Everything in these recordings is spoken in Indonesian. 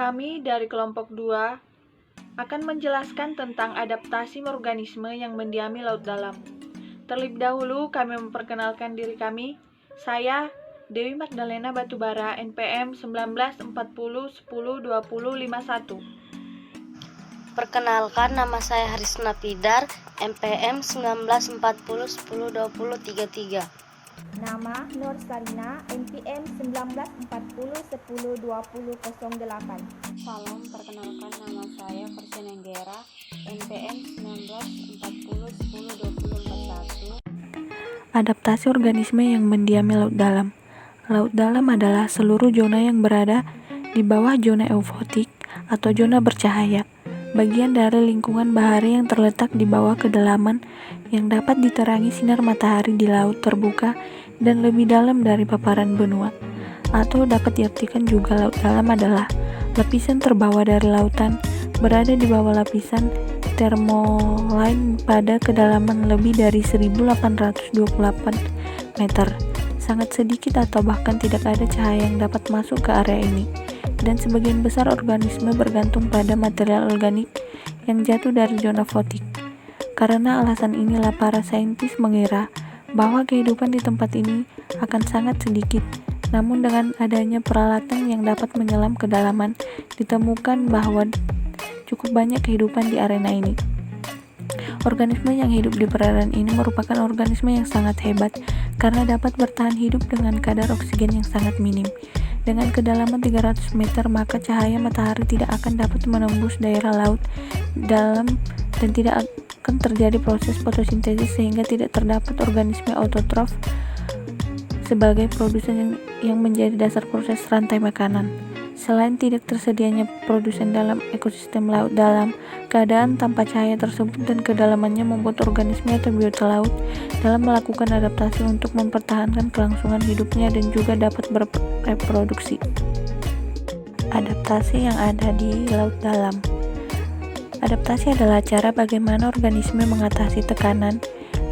Kami dari kelompok 2 akan menjelaskan tentang adaptasi organisme yang mendiami laut dalam. Terlebih dahulu kami memperkenalkan diri kami. Saya Dewi Magdalena Batubara, NPM 1940102051. Perkenalkan, nama saya Harisna Pidar, NPM 1940102033. Nama Nur Sarina, NPM 1940102008. Salam, perkenalkan nama saya Persenenggera, NPM 1940102041. Adaptasi organisme yang mendiami laut dalam. Laut dalam adalah seluruh zona yang berada di bawah zona eufotik atau zona bercahaya, bagian dari lingkungan bahari yang terletak di bawah kedalaman yang dapat diterangi sinar matahari di laut terbuka dan lebih dalam dari paparan benua. Atau dapat diartikan juga laut dalam adalah lapisan terbawah dari lautan, berada di bawah lapisan thermoline pada kedalaman lebih dari 1828 meter. Sangat sedikit atau bahkan tidak ada cahaya yang dapat masuk ke area ini, dan sebagian besar organisme bergantung pada material organik yang jatuh dari zona fotik. Karena alasan inilah para saintis mengira bahwa kehidupan di tempat ini akan sangat sedikit. Namun dengan adanya peralatan yang dapat menyelam ke kedalaman, ditemukan bahwa cukup banyak kehidupan di arena ini. Organisme yang hidup di perairan ini merupakan organisme yang sangat hebat karena dapat bertahan hidup dengan kadar oksigen yang sangat minim. Dengan kedalaman 300 meter, maka cahaya matahari tidak akan dapat menembus daerah laut dalam dan tidak akan terjadi proses fotosintesis sehingga tidak terdapat organisme autotrof sebagai produsen yang menjadi dasar proses rantai makanan. Selain tidak tersedianya produsen dalam ekosistem laut dalam, keadaan tanpa cahaya tersebut dan kedalamannya membuat organisme atau biota laut dalam melakukan adaptasi untuk mempertahankan kelangsungan hidupnya dan juga dapat bereproduksi. Adaptasi yang ada di laut dalam. Adaptasi adalah cara bagaimana organisme mengatasi tekanan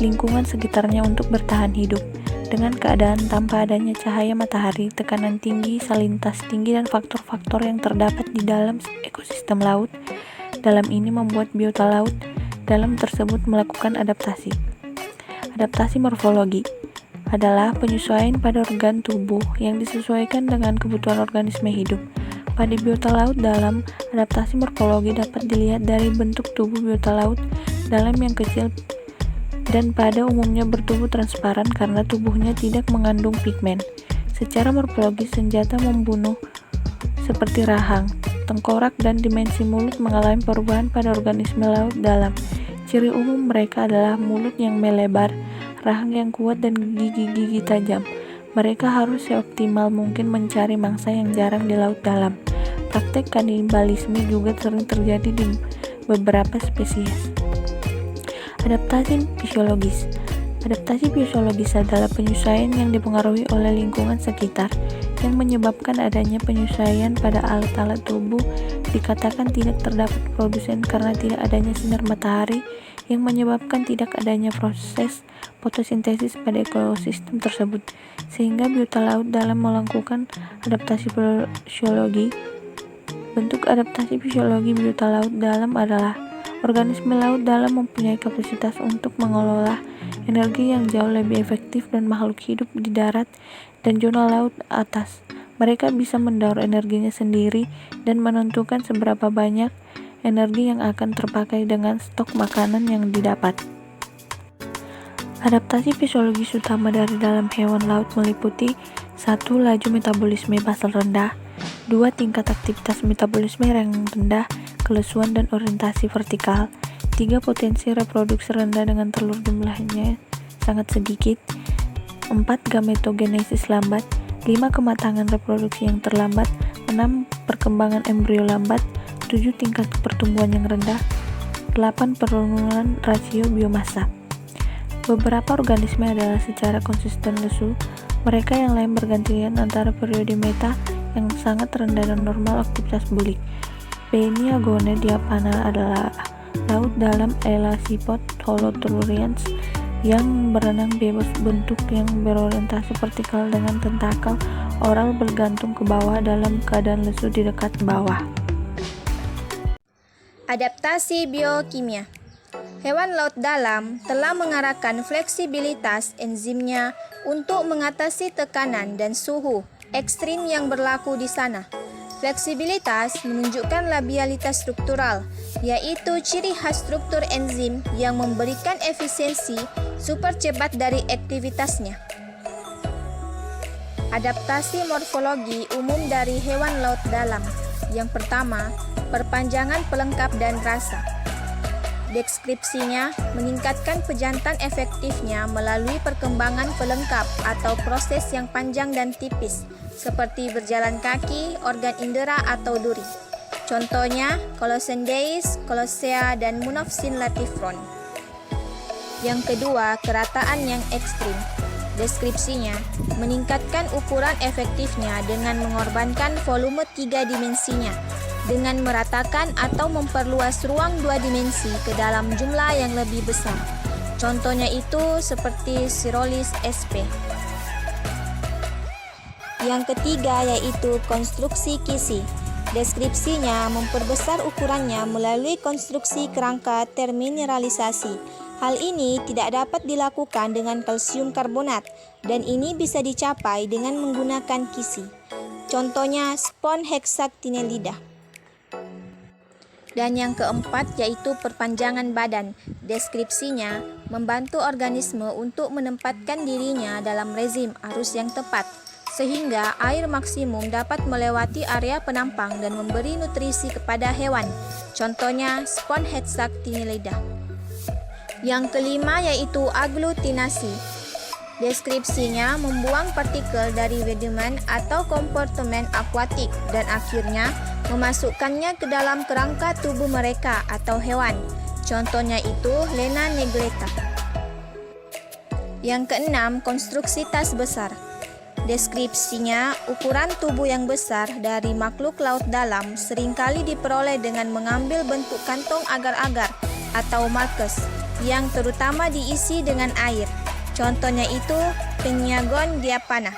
lingkungan sekitarnya untuk bertahan hidup. Dengan keadaan tanpa adanya cahaya matahari, tekanan tinggi, salintas tinggi, dan faktor-faktor yang terdapat di dalam ekosistem laut dalam ini membuat biota laut dalam tersebut melakukan adaptasi. Adaptasi morfologi adalah penyesuaian pada organ tubuh yang disesuaikan dengan kebutuhan organisme hidup. Pada biota laut dalam, adaptasi morfologi dapat dilihat dari bentuk tubuh biota laut dalam yang kecil dan pada umumnya bertubuh transparan karena tubuhnya tidak mengandung pigmen. Secara morfologis, senjata membunuh seperti rahang, tengkorak, dan dimensi mulut mengalami perubahan pada organisme laut dalam. Ciri umum mereka adalah mulut yang melebar, rahang yang kuat, dan gigi-gigi tajam. Mereka harus seoptimal mungkin mencari mangsa yang jarang di laut dalam. Praktek kanibalisme juga sering terjadi di beberapa spesies. Adaptasi fisiologis. Adaptasi fisiologis adalah penyesuaian yang dipengaruhi oleh lingkungan sekitar yang menyebabkan adanya penyesuaian pada alat-alat tubuh. Dikatakan tidak terdapat produsen karena tidak adanya sinar matahari yang menyebabkan tidak adanya proses fotosintesis pada ekosistem tersebut, sehingga biota laut dalam melakukan adaptasi fisiologi. Bentuk adaptasi fisiologi biota laut dalam adalah organisme laut dalam mempunyai kapasitas untuk mengelola energi yang jauh lebih efektif dan makhluk hidup di darat dan zona laut atas. Mereka bisa mendaur energinya sendiri dan menentukan seberapa banyak energi yang akan terpakai dengan stok makanan yang didapat. Adaptasi fisiologis utama dari dalam hewan laut meliputi 1. Laju metabolisme basal rendah, 2. Tingkat aktivitas metabolisme yang rendah, kelesuan dan orientasi vertikal, 3. Potensi reproduksi rendah dengan telur jumlahnya sangat sedikit, 4. Gametogenesis lambat, 5. Kematangan reproduksi yang terlambat, 6. Perkembangan embrio lambat, 7. Tingkat pertumbuhan yang rendah, 8. Penurunan rasio biomassa. Beberapa organisme adalah secara konsisten lesu, mereka yang lain bergantian antara periode meta yang sangat rendah dan normal aktivitas bulik. Peniagone diapana adalah laut dalam elasipod holothurians yang berenang bebas bentuk yang berorientasi vertikal dengan tentakel Oral bergantung ke bawah dalam keadaan lesu di dekat bawah. Adaptasi biokimia. Hewan laut dalam telah mengarahkan fleksibilitas enzimnya untuk mengatasi tekanan dan suhu ekstrim yang berlaku di sana. Fleksibilitas menunjukkan labialitas struktural, yaitu ciri khas struktur enzim yang memberikan efisiensi super cepat dari aktivitasnya. Adaptasi morfologi umum dari hewan laut dalam. Yang pertama, perpanjangan pelengkap dan rasa. Deskripsinya meningkatkan pejantan efektifnya melalui perkembangan pelengkap atau proses yang panjang dan tipis, seperti berjalan kaki, organ indera atau duri. Contohnya, Colossendeis, Colossea, dan Monopsin latifron. Yang kedua, kerataan yang ekstrim. Deskripsinya meningkatkan ukuran efektifnya dengan mengorbankan volume 3 dimensinya, dengan meratakan atau memperluas ruang 2 dimensi ke dalam jumlah yang lebih besar. Contohnya itu seperti Sirolis sp. Yang ketiga yaitu konstruksi kisi. Deskripsinya memperbesar ukurannya melalui konstruksi kerangka termineralisasi. Hal ini tidak dapat dilakukan dengan kalsium karbonat, dan ini bisa dicapai dengan menggunakan kisi. Contohnya spon hexactinellida. Dan yang keempat yaitu perpanjangan badan. Deskripsinya membantu organisme untuk menempatkan dirinya dalam rezim arus yang tepat, sehingga air maksimum dapat melewati area penampang dan memberi nutrisi kepada hewan. Contohnya spon hexactinellida. Yang kelima yaitu aglutinasi. Deskripsinya membuang partikel dari sediment atau kompartemen akuatik dan akhirnya memasukkannya ke dalam kerangka tubuh mereka atau hewan. Contohnya itu Lena negleta. Yang keenam, konstruksi tas besar. Deskripsinya, ukuran tubuh yang besar dari makhluk laut dalam seringkali diperoleh dengan mengambil bentuk kantong agar-agar atau markus yang terutama diisi dengan air. Contohnya itu Penyagon diapana.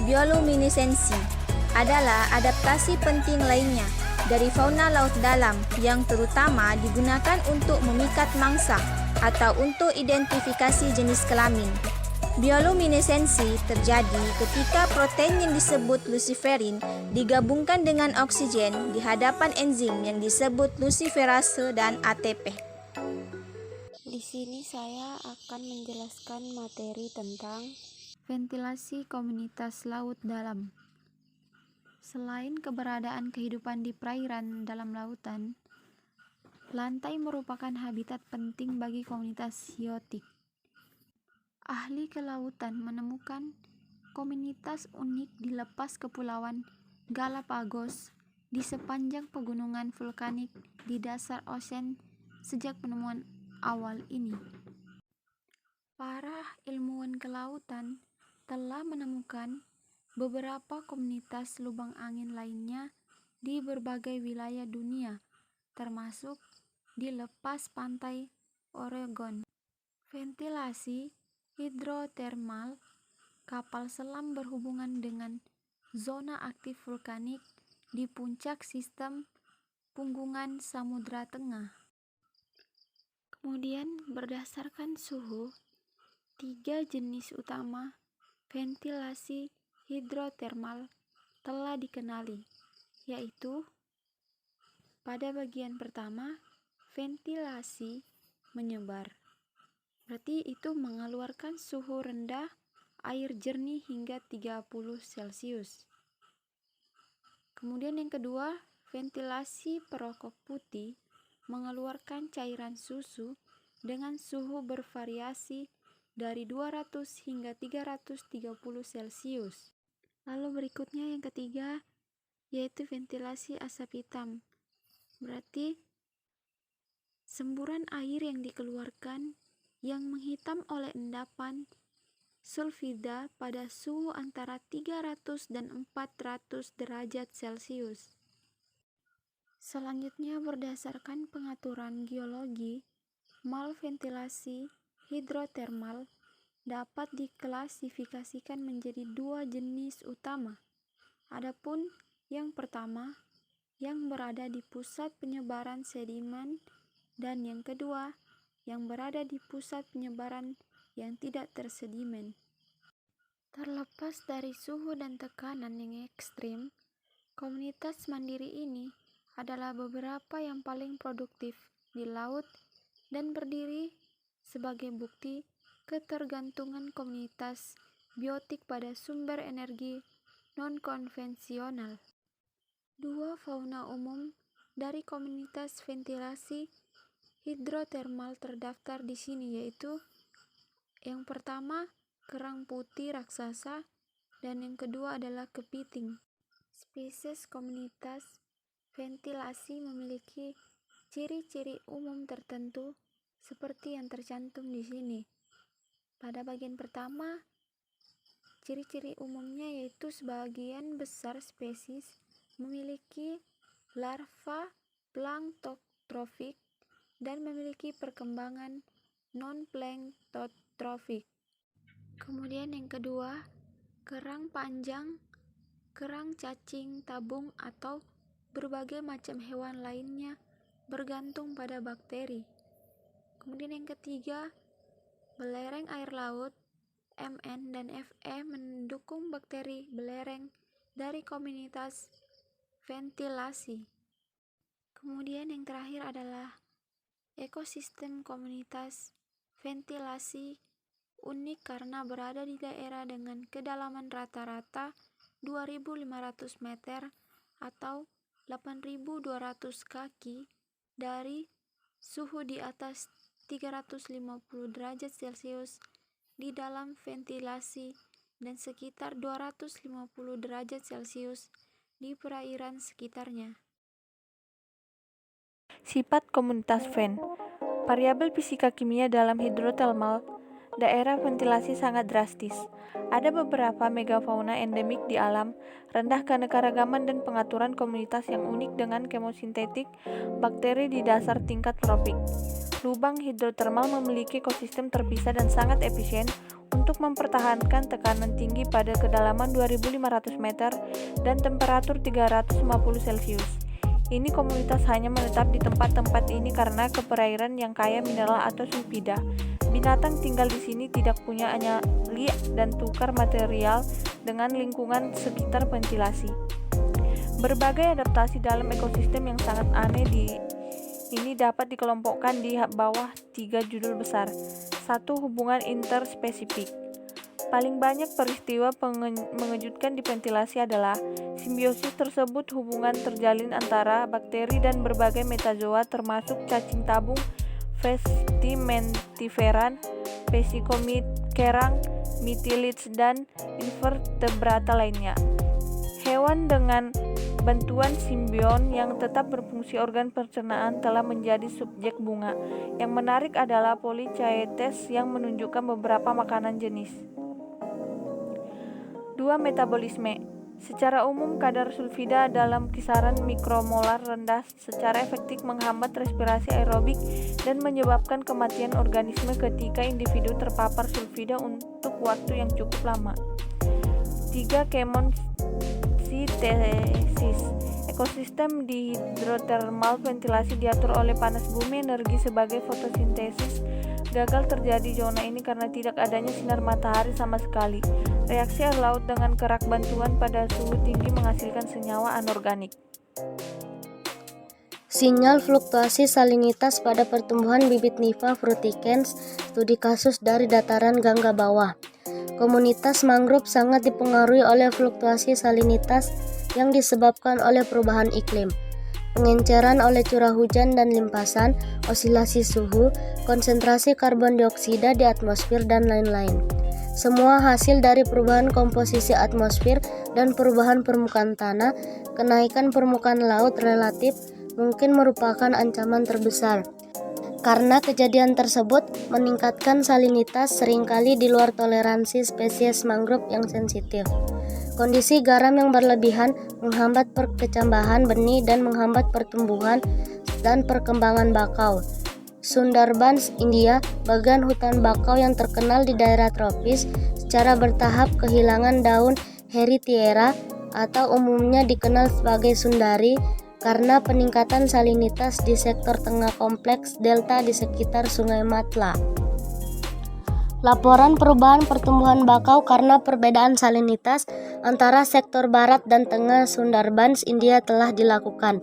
Bioluminesensi adalah adaptasi penting lainnya dari fauna laut dalam yang terutama digunakan untuk memikat mangsa atau untuk identifikasi jenis kelamin. Bioluminesensi terjadi ketika protein yang disebut luciferin digabungkan dengan oksigen di hadapan enzim yang disebut luciferase dan ATP. Di sini saya akan menjelaskan materi tentang Ventilasi komunitas laut dalam. Selain keberadaan kehidupan di perairan dalam lautan, lantai merupakan habitat penting bagi komunitas biotik. Ahli kelautan menemukan komunitas unik di lepas kepulauan Galapagos di sepanjang pegunungan vulkanik di dasar ocean sejak penemuan awal ini. Para ilmuwan kelautan telah menemukan beberapa komunitas lubang angin lainnya di berbagai wilayah dunia, termasuk di lepas pantai Oregon. Ventilasi hidrotermal kapal selam berhubungan dengan zona aktif vulkanik di puncak sistem Punggungan Samudra Tengah. Kemudian berdasarkan suhu, 3 jenis utama ventilasi hidrotermal telah dikenali, yaitu pada bagian pertama, ventilasi menyebar. Berarti itu mengeluarkan suhu rendah air jernih hingga 30 Celcius. Kemudian yang kedua, ventilasi perokok putih mengeluarkan cairan susu dengan suhu bervariasi dari 200 hingga 330 Celcius. Lalu berikutnya yang ketiga, yaitu ventilasi asap hitam. Berarti semburan air yang dikeluarkan yang menghitam oleh endapan sulfida pada suhu antara 300 dan 400 derajat Celcius. Selanjutnya berdasarkan pengaturan geologi, malventilasi hidrotermal dapat diklasifikasikan menjadi dua jenis utama. Adapun yang pertama, yang berada di pusat penyebaran sedimen, dan yang kedua, yang berada di pusat penyebaran yang tidak tersedimen. Terlepas dari suhu dan tekanan yang ekstrim, komunitas mandiri ini adalah beberapa yang paling produktif di laut dan berdiri sebagai bukti ketergantungan komunitas biotik pada sumber energi non-konvensional. Dua fauna umum dari komunitas ventilasi hidrotermal terdaftar di sini, yaitu yang pertama kerang putih raksasa dan yang kedua adalah kepiting. Spesies komunitas ventilasi memiliki ciri-ciri umum tertentu seperti yang tercantum di sini. Pada bagian pertama, ciri-ciri umumnya yaitu sebagian besar spesies memiliki larva planktotrofik dan memiliki perkembangan non-planktotrofik. Kemudian yang kedua, kerang panjang, kerang cacing tabung atau berbagai macam hewan lainnya bergantung pada bakteri. Kemudian yang ketiga, belereng air laut, MN dan FE mendukung bakteri belereng dari komunitas ventilasi. Kemudian yang terakhir adalah ekosistem komunitas ventilasi unik karena berada di daerah dengan kedalaman rata-rata 2.500 meter atau 8.200 kaki dari suhu di atas 350 derajat Celcius di dalam ventilasi dan sekitar 250 derajat Celcius di perairan sekitarnya. Sifat komunitas ven. Variabel fisika kimia dalam hidrotermal daerah ventilasi sangat drastis. Ada beberapa megafauna endemik di alam, rendah keanekaragaman dan pengaturan komunitas yang unik dengan kemosintetik bakteri di dasar tingkat tropik. Lubang hidrotermal memiliki ekosistem terpisah dan sangat efisien untuk mempertahankan tekanan tinggi pada kedalaman 2.500 meter dan temperatur 350 Celcius. Ini komunitas hanya menetap di tempat-tempat ini karena keperairan yang kaya mineral atau sulfida. Binatang tinggal di sini tidak punya nyali dan tukar material dengan lingkungan sekitar ventilasi. Berbagai adaptasi dalam ekosistem yang sangat aneh ini dapat dikelompokkan di bawah 3 judul besar. 1. Hubungan interspesifik. Paling banyak peristiwa mengejutkan di ventilasi adalah simbiosis tersebut. Hubungan terjalin antara bakteri dan berbagai metazoa termasuk cacing tabung, vestimentiferan, vesikomit, kerang, mitilids, dan invertebrata lainnya. Hewan dengan bantuan simbion yang tetap berfungsi organ pencernaan telah menjadi subjek bunga. Yang menarik adalah Polychaetes yang menunjukkan beberapa makanan jenis. 2. Metabolisme. Secara umum, kadar sulfida dalam kisaran mikromolar rendah secara efektif menghambat respirasi aerobik dan menyebabkan kematian organisme ketika individu terpapar sulfida untuk waktu yang cukup lama. 3. Kemosintesis. Ekosistem di hidrotermal ventilasi diatur oleh panas bumi. Energi sebagai fotosintesis gagal terjadi zona ini karena tidak adanya sinar matahari sama sekali. Reaksi air laut dengan kerak bantuan pada suhu tinggi menghasilkan senyawa anorganik. Sinyal fluktuasi salinitas pada pertumbuhan bibit Niva fruticans, studi kasus dari dataran Gangga bawah. Komunitas mangrove sangat dipengaruhi oleh fluktuasi salinitas yang disebabkan oleh perubahan iklim, pengenceran oleh curah hujan dan limpasan, osilasi suhu, konsentrasi karbon dioksida di atmosfer, dan lain-lain. Semua hasil dari perubahan komposisi atmosfer dan perubahan permukaan tanah. Kenaikan permukaan laut relatif mungkin merupakan ancaman terbesar, karena kejadian tersebut meningkatkan salinitas seringkali di luar toleransi spesies mangrove yang sensitif. Kondisi garam yang berlebihan menghambat perkecambahan benih dan menghambat pertumbuhan dan perkembangan bakau. Sundarbans, India, bagian hutan bakau yang terkenal di daerah tropis, secara bertahap kehilangan daun Heritiera atau umumnya dikenal sebagai Sundari karena peningkatan salinitas di sektor tengah kompleks delta di sekitar Sungai Matla. Laporan perubahan pertumbuhan bakau karena perbedaan salinitas antara sektor barat dan tengah Sundarbans, India telah dilakukan.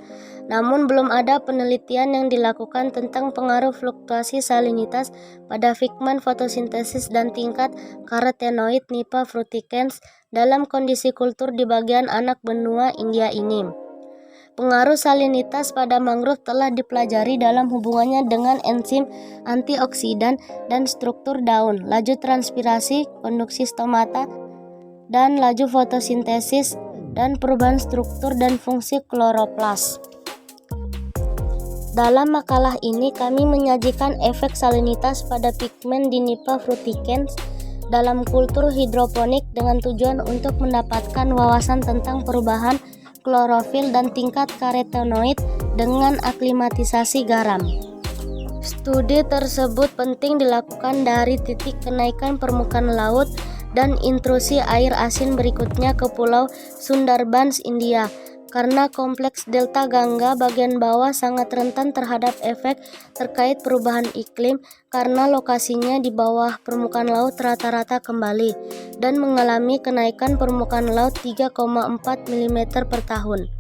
Namun belum ada penelitian yang dilakukan tentang pengaruh fluktuasi salinitas pada pigmen fotosintesis dan tingkat karotenoid Nympha fruticans dalam kondisi kultur di bagian anak benua India ini. Pengaruh salinitas pada mangrove telah dipelajari dalam hubungannya dengan enzim antioksidan dan struktur daun, laju transpirasi, konduksi stomata, dan laju fotosintesis, dan perubahan struktur dan fungsi kloroplas. Dalam makalah ini kami menyajikan efek salinitas pada pigmen di Nympha fruticans dalam kultur hidroponik dengan tujuan untuk mendapatkan wawasan tentang perubahan klorofil dan tingkat karotenoid dengan aklimatisasi garam. Studi tersebut penting dilakukan dari titik kenaikan permukaan laut dan intrusi air asin berikutnya ke Pulau Sundarbans, India, karena kompleks delta Gangga bagian bawah sangat rentan terhadap efek terkait perubahan iklim karena lokasinya di bawah permukaan laut rata-rata kembali dan mengalami kenaikan permukaan laut 3,4 mm per tahun.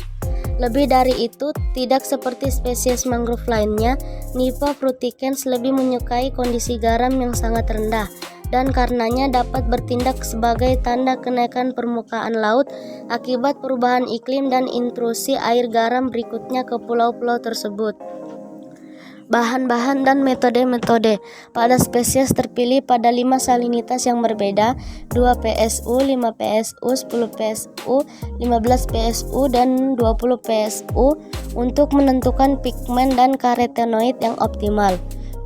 Lebih dari itu, tidak seperti spesies mangrove lainnya, Nympha fruticans lebih menyukai kondisi garam yang sangat rendah dan karenanya dapat bertindak sebagai tanda kenaikan permukaan laut akibat perubahan iklim dan intrusi air garam berikutnya ke pulau-pulau tersebut. Bahan-bahan dan metode-metode pada spesies terpilih pada 5 salinitas yang berbeda, 2 PSU, 5 PSU, 10 PSU, 15 PSU, dan 20 PSU untuk menentukan pigmen dan karotenoid yang optimal.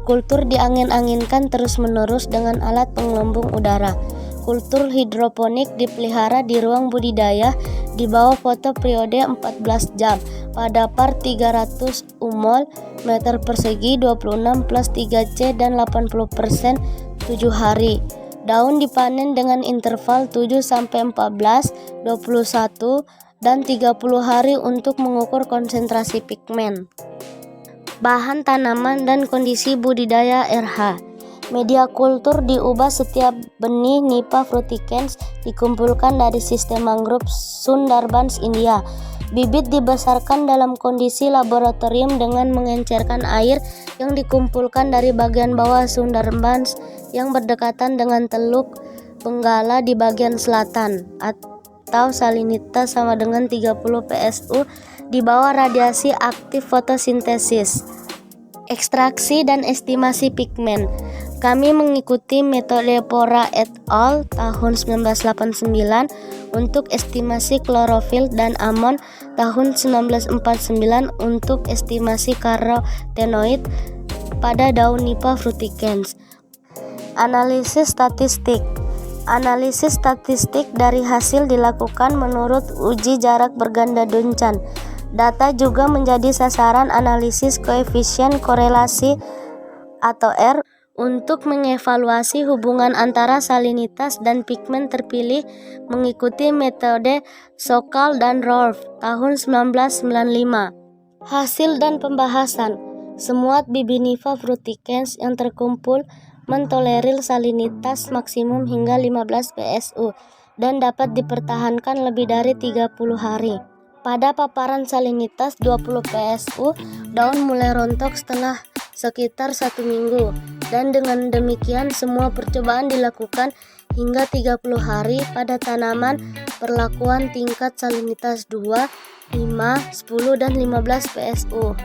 Kultur diangin-anginkan terus-menerus dengan alat penggelembung udara. Kultur hidroponik dipelihara di ruang budidaya di bawah fotoperiode 14 jam pada par 300 mol meter persegi 26 plus 3C dan 80% 7 hari. Daun dipanen dengan interval 7-14, 21, dan 30 hari untuk mengukur konsentrasi pigmen. Bahan tanaman dan kondisi budidaya RH. Media kultur diubah setiap benih Nympha fruticans dikumpulkan dari sistem mangrove Sundarbans, India. Bibit dibesarkan dalam kondisi laboratorium dengan mengencerkan air yang dikumpulkan dari bagian bawah Sundarbans yang berdekatan dengan Teluk Benggala di bagian selatan, atau salinitas sama dengan 30 PSU di bawah radiasi aktif fotosintesis. Ekstraksi dan estimasi pigmen. Kami mengikuti metode Pora et al. Tahun 1989 untuk estimasi klorofil dan Amon tahun 1949 untuk estimasi karotenoid pada daun Nympha fruticans. Analisis statistik. Analisis statistik dari hasil dilakukan menurut uji jarak berganda Duncan. Data juga menjadi sasaran analisis koefisien korelasi atau R untuk mengevaluasi hubungan antara salinitas dan pigmen terpilih mengikuti metode Sokal dan Rolf tahun 1995. Hasil dan pembahasan. Semua bibit Nympha fruticans yang terkumpul mentolerir salinitas maksimum hingga 15 PSU dan dapat dipertahankan lebih dari 30 hari. Pada paparan salinitas 20 PSU, daun mulai rontok setelah sekitar 1 minggu, dan dengan demikian semua percobaan dilakukan hingga 30 hari pada tanaman perlakuan tingkat salinitas 2, 5, 10, dan 15 PSU.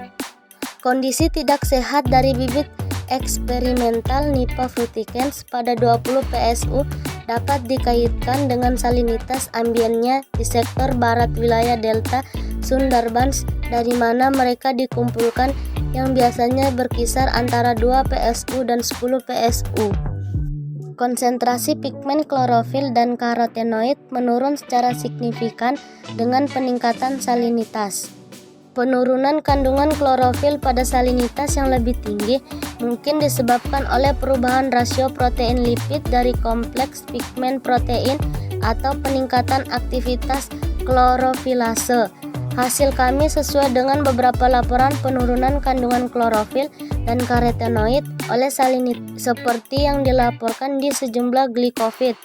Kondisi tidak sehat dari bibit eksperimental Nympha fruticans pada 20 PSU dapat dikaitkan dengan salinitas ambiennya di sektor barat wilayah delta Sundarbans dari mana mereka dikumpulkan yang biasanya berkisar antara 2 PSU dan 10 PSU. Konsentrasi pigmen klorofil dan karotenoid menurun secara signifikan dengan peningkatan salinitas. Penurunan kandungan klorofil pada salinitas yang lebih tinggi mungkin disebabkan oleh perubahan rasio protein lipid dari kompleks pigmen protein atau peningkatan aktivitas klorofilase. Hasil kami sesuai dengan beberapa laporan penurunan kandungan klorofil dan karotenoid oleh salinitas seperti yang dilaporkan di sejumlah glikofit.